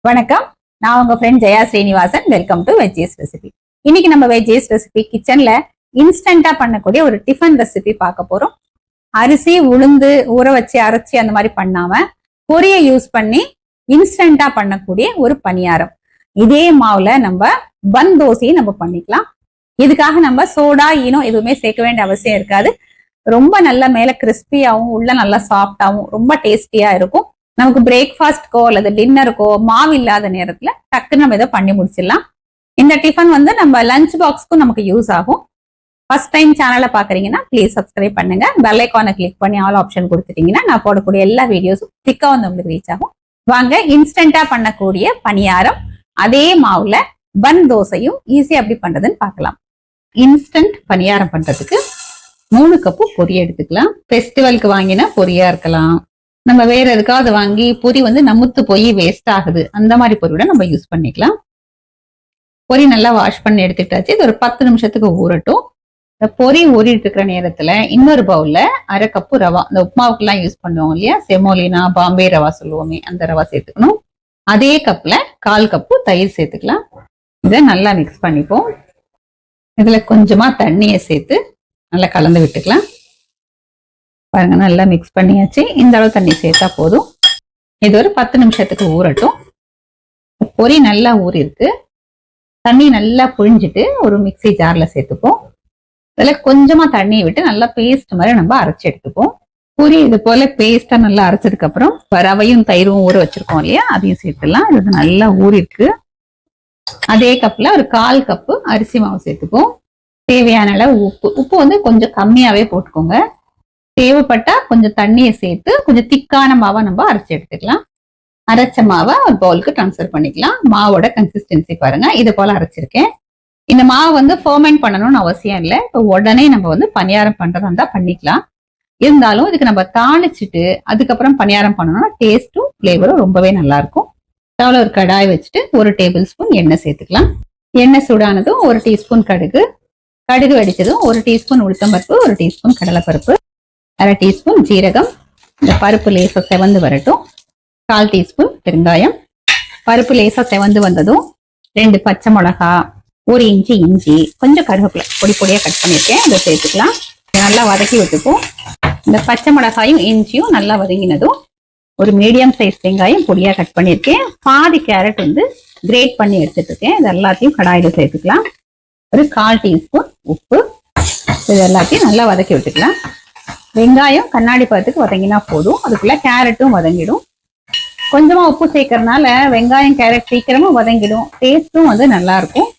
வணக்கம். நான் உங்க friend Jaya Srinivasan. Welcome to veggies recipe. இன்னைக்கு நம்ம வெஜ்ஜீஸ் ரெசிபி கிச்சன்ல இன்ஸ்டன்டா பண்ணக்கூடிய ஒரு டிஃபன் ரெசிபி பார்க்க போறோம். அரிசி உளுந்து ஊற வச்சு அரைச்சி அந்த மாதிரி பண்ணாம பொரியை யூஸ் பண்ணி இன்ஸ்டன்டா பண்ணக்கூடிய ஒரு பணியாரம். இதே மாவுல நம்ம பன் தோசையை நம்ம பண்ணிக்கலாம். இதுக்காக நம்ம சோடா ஈனோ எதுவுமே சேர்க்க வேண்டிய அவசியம் இருக்காது. ரொம்ப நல்ல மேல கிறிஸ்பியாவும் உள்ள நல்லா சாஃப்டாவும் ரொம்ப டேஸ்டியா இருக்கும். நமக்கு பிரேக்ஃபாஸ்ட்க்கோ அல்லது டின்னருக்கோ மாவு இல்லாத நேரத்துல டக்குன்னு நம்ம இதை பண்ணி முடிச்சிடலாம். இந்த டிஃபன் நம்ம லஞ்ச் பாக்ஸ்க்கும் நமக்கு யூஸ் ஆகும். ஃபர்ஸ்ட் டைம் சேனலை பாக்குறீங்கன்னா ப்ளீஸ் சப்ஸ்கிரைப் பண்ணுங்க. பெல் ஐக்கானை கிளிக் பண்ணி ஆல் ஆப்ஷன் கொடுத்துட்டீங்கன்னா நான் போடக்கூடிய எல்லா வீடியோஸும் குயிக்கா உங்களுக்கு ரீச் ஆகும். வாங்க இன்ஸ்டன்டா பண்ணக்கூடிய பணியாரம் அதே மாவுல பன் தோசையும் ஈஸியா எப்படி பண்றதுன்னு பார்க்கலாம். இன்ஸ்டன்ட் பணியாரம் பண்றதுக்கு 3 கப்பு பொரி எடுத்துக்கலாம். ஃபெஸ்டிவலுக்கு வாங்கின பொரியா இருக்கலாம், நம்ம வேற எதுக்காவது வாங்கி பொரி நமுத்து போய் வேஸ்ட் ஆகுது, அந்த மாதிரி பொரியோட நம்ம யூஸ் பண்ணிக்கலாம். பொரி நல்லா வாஷ் பண்ணி எடுத்துட்டாச்சு. இது ஒரு 10 நிமிஷத்துக்கு ஊறட்டும். இந்த பொரி ஊறிட்டு இருக்கிற நேரத்துல இன்னொரு பவுல்ல 1/2 கப்பு ரவா, இந்த உப்புமாவுக்கு எல்லாம் யூஸ் பண்ணுவோம் இல்லையா, செமோலினா பாம்பே ரவா சொல்லுவோமே, அந்த ரவா சேர்த்துக்கணும். அதே கப்ல 1/4 கப்பு தயிர் சேர்த்துக்கலாம். இதை நல்லா மிக்ஸ் பண்ணிப்போம். இதுல கொஞ்சமா தண்ணியை சேர்த்து நல்லா கலந்து விட்டுக்கலாம். பாருங்க, நல்லா மிக்ஸ் பண்ணியாச்சு. இந்த அளவு தண்ணி சேர்த்தா போதும். இது ஒரு 10 நிமிஷத்துக்கு ஊறட்டும். பொரி நல்லா ஊறி இருக்கு. தண்ணி நல்லா புழிஞ்சிட்டு ஒரு மிக்சி ஜார்ல சேர்த்துப்போம். இதுல கொஞ்சமா தண்ணியை விட்டு நல்லா பேஸ்ட் மாதிரி நம்ம அரைச்சி எடுத்துப்போம். பொரி இது போல பேஸ்டா நல்லா அரைச்சதுக்கு அப்புறம் ரவையும் தயிரும் ஊற வச்சிருக்கோம் இல்லையா, அதையும் சேர்த்துலாம். இது நல்லா ஊறி இருக்கு. அதே கப்ல ஒரு 1/4 கப்பு அரிசி மாவு சேர்த்துப்போம். தேவையான அளவு உப்பு கொஞ்சம் கம்மியாவே போட்டுக்கோங்க. தேவைப்பட்டா கொஞ்சம் தண்ணியை சேர்த்து கொஞ்சம் திக்கான மாவை நம்ம அரைச்சி எடுத்துக்கலாம். அரைச்ச மாவை ஒரு பவுலுக்கு ட்ரான்ஸ்ஃபர் பண்ணிக்கலாம். மாவோட கன்சிஸ்டன்சி பாருங்க, இது போல அரைச்சிருக்கேன். இந்த மாவு ஃபர்மெண்ட் பண்ணணும்னு அவசியம் இல்லை. இப்போ உடனே நம்ம பணியாரம் பண்றதா இருந்தா பண்ணிக்கலாம். இருந்தாலும் இதுக்கு நம்ம தாளிச்சுட்டு அதுக்கப்புறம் பணியாரம் பண்ணணும்னா டேஸ்ட்டும் ஃபிளேவரும் ரொம்பவே நல்லா இருக்கும். ஒரு கடாய் வச்சுட்டு 1 டேபிள் ஸ்பூன் எண்ணெய் சேர்த்துக்கலாம். எண்ணெய் சூடானதும் 1 டீஸ்பூன் கடுகு, கடுகு வெடிச்சதும் 1 டீஸ்பூன் உளுத்தம்பருப்பு, 1 டீஸ்பூன் கடலைப்பருப்பு, 1/2 டீஸ்பூன் ஜீரகம். இந்த பருப்பு லேசா செவந்து வரட்டும். 1/4 டீஸ்பூன் பெருங்காயம். பருப்பு லேசா செவந்து வந்ததும் 2 பச்சை மிளகா, 1 இன்ச்சு இஞ்சி, கொஞ்சம் கருவேப்பிலை பொடி பொடியா கட் பண்ணியிருக்கேன், இதை சேர்த்துக்கலாம். நல்லா வதக்கி விட்டுப்போம். இந்த பச்சை மிளகாயும் இஞ்சியும் நல்லா வதங்கினதும் ஒரு மீடியம் சைஸ் வெங்காயம் பொடியா கட் பண்ணியிருக்கேன். பாதி கேரட் கிரேட் பண்ணி எடுத்துட்டு இருக்கேன். இது எல்லாத்தையும் கடாயில சேர்த்துக்கலாம். ஒரு 1/4 டீஸ்பூன் உப்பு. இது எல்லாத்தையும் நல்லா வதக்கி விட்டுக்கலாம். வெங்காயம் கண்ணாடி பதத்துக்கு வதங்கினா போதும். அதுக்குள்ள கேரட்டும் வதங்கிடும். கொஞ்சமா உப்பு சேர்க்கறதுனால வெங்காயம் கேரட் சீக்கிரமா வதங்கிடும். டேஸ்டும் நல்லா இருக்கும்.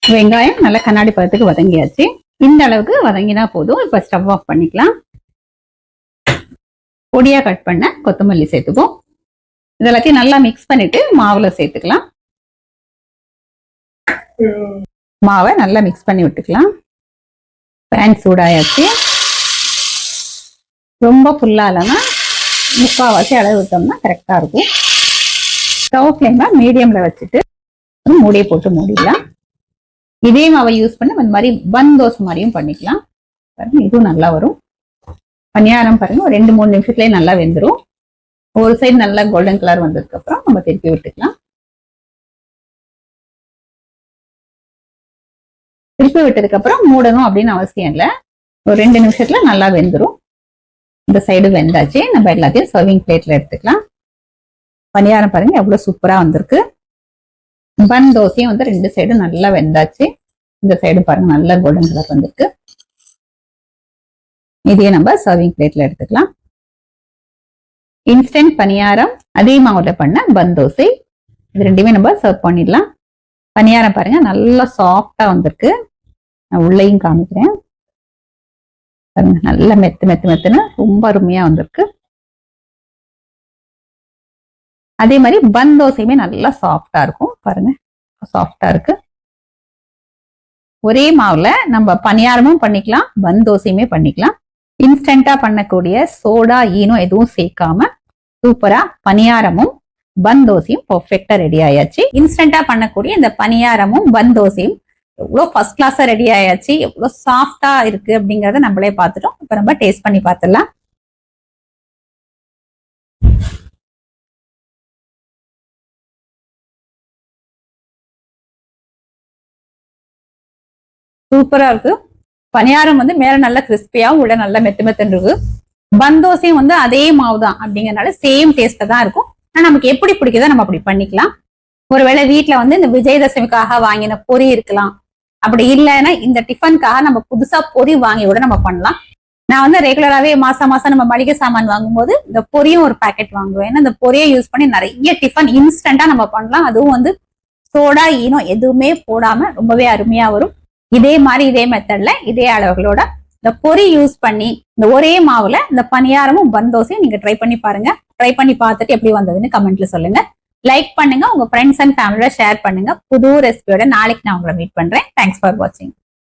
வெங்காயம் நல்லா கண்ணாடி பதத்துக்கு வதங்கியாச்சு. இந்த அளவுக்கு வதங்கினா போதும். இப்ப ஸ்டவ் ஆஃப் பண்ணிக்கலாம். பொடியா கட் பண்ண கொத்தமல்லி சேர்த்துப்போம். இதெல்லாத்தையும் நல்லா மிக்ஸ் பண்ணிட்டு மாவுல சேர்த்துக்கலாம். மாவை நல்லா மிக்ஸ் பண்ணி விட்டுக்கலாம். பேன் சூடாயாச்சு. ரொம்ப ஃபுல்லா இல்லைன்னா 3/4 அளவு விட்டோம்னா கரெக்டா இருக்கும். ஸ்டவ் ஃப்ளேம்ல மீடியம்ல வச்சுட்டு மூடியை போட்டு மூடிடலாம். இதே மாவை யூஸ் பண்ணி இந்த மாதிரி பன் தோசை மாதிரியும் பண்ணிக்கலாம். இதுவும் நல்லா வரும். பணியாரம் பாருங்க, ஒரு 2-3 நிமிஷத்துலயே நல்லா வெந்துடும். ஒரு சைடு நல்லா கோல்டன் கலர் வந்ததுக்கு அப்புறம் நம்ம திருப்பி விட்டுக்கலாம். திருப்பி விட்டதுக்கு அப்புறம் மூடணும் அப்படின்னு அவசியம் இல்லை. ஒரு 2 நிமிஷத்துல நல்லா வெந்துடும். இந்த சைடு வெந்தாச்சு. நம்ம எல்லாத்தையும் சர்விங் பிளேட்ல எடுத்துக்கலாம். பணியாரம் பாருங்க எவ்வளவு சூப்பரா வந்திருக்கு. பன் தோசையும் 2 சைடும் நல்லா வெந்தாச்சு. இந்த சைடு பாருங்க நல்லா கோல்டன் கலர் வந்திருக்கு. இதையே நம்ம சர்விங் பிளேட்ல எடுத்துக்கலாம். இன்ஸ்டன்ட் பணியாரம் அதே மாவுல பண்ண பன் தோசை, இது 2மே நம்ம சர்வ் பண்ணிடலாம். பணியாரம் பாருங்க நல்லா சாஃப்டா வந்திருக்கு. நான் உள்ளேயும் காமிக்கிறேன். நல்லா மெத்துன்னு ரொம்ப அருமையா வந்திருக்கு. அதே மாதிரி பன் தோசையுமே நல்லா சாஃப்டா இருக்கும். பாருங்க சாஃப்டா இருக்கு. ஒரே மாவுல நம்ம பணியாரமும் பண்ணிக்கலாம், பன் தோசையுமே பண்ணிக்கலாம். இன்ஸ்டன்டா பண்ணக்கூடிய சோடா ஈனோ எதுவும் சேர்க்காம சூப்பரா பணியாரமும் பன் தோசையும் பர்ஃபெக்டா ரெடி ஆயாச்சு. இன்ஸ்டன்டா பண்ணக்கூடிய இந்த பணியாரமும் பன் தோசையும் எவ்வளவு ஃபர்ஸ்ட் கிளாஸா ரெடி ஆயாச்சு, எவ்வளவு சாஃப்டா இருக்கு அப்படிங்கறத நம்மளே பார்த்துட்டோம். இப்ப நம்ம டேஸ்ட் பண்ணி பார்த்துடலாம். சூப்பரா இருக்கு. பணியாரம் வந்து மேல நல்ல கிறிஸ்பியாவும் உள்ள நல்ல மெத்து மெத்துன்னு இருக்கு. பந்தோசையும் வந்து அதே மாவு தான் அப்படிங்கறதுனால சேம் டேஸ்ட்ல தான் இருக்கும். ஆனா நமக்கு எப்படி பிடிக்குதோ நம்ம அப்படி பண்ணிக்கலாம். ஒருவேளை வீட்டுல வந்து இந்த விஜயதசமிக்காக வாங்கின பொரி இருக்கலாம். அப்படி இல்லைன்னா இந்த டிஃபனுக்காக நம்ம புதுசா பொரி வாங்கி கூட நம்ம பண்ணலாம். நான் வந்து ரெகுலராகவே மாசம் நம்ம மளிகை சாமான் வாங்கும்போது இந்த பொரியும் ஒரு பேக்கெட் வாங்குவேன். ஏன்னா இந்த பொரியை யூஸ் பண்ணி நிறைய டிஃபன் இன்ஸ்டன்டா நம்ம பண்ணலாம். அதுவும் வந்து சோடா ஈனம் எதுவுமே போடாம ரொம்பவே அருமையா வரும். இதே மாதிரி இதே மெத்தட்ல இதே அளவுகளோட இந்த பொரி யூஸ் பண்ணி இந்த ஒரே மாவுல இந்த பணியாரமும் பந்தோசையும் நீங்க ட்ரை பண்ணி பாருங்க. ட்ரை பண்ணி பார்த்துட்டு எப்படி வந்ததுன்னு கமெண்ட்ல சொல்லுங்க. லைக் பண்ணுங்க, உங்க ஃப்ரெண்ட்ஸ் அண்ட் ஃபேமிலியோட ஷேர் பண்ணுங்க. புது ரெசிபியோட நாளைக்கு நான் உங்களை மீட் பண்றேன். தேங்க்ஸ் ஃபார் வாட்சிங்.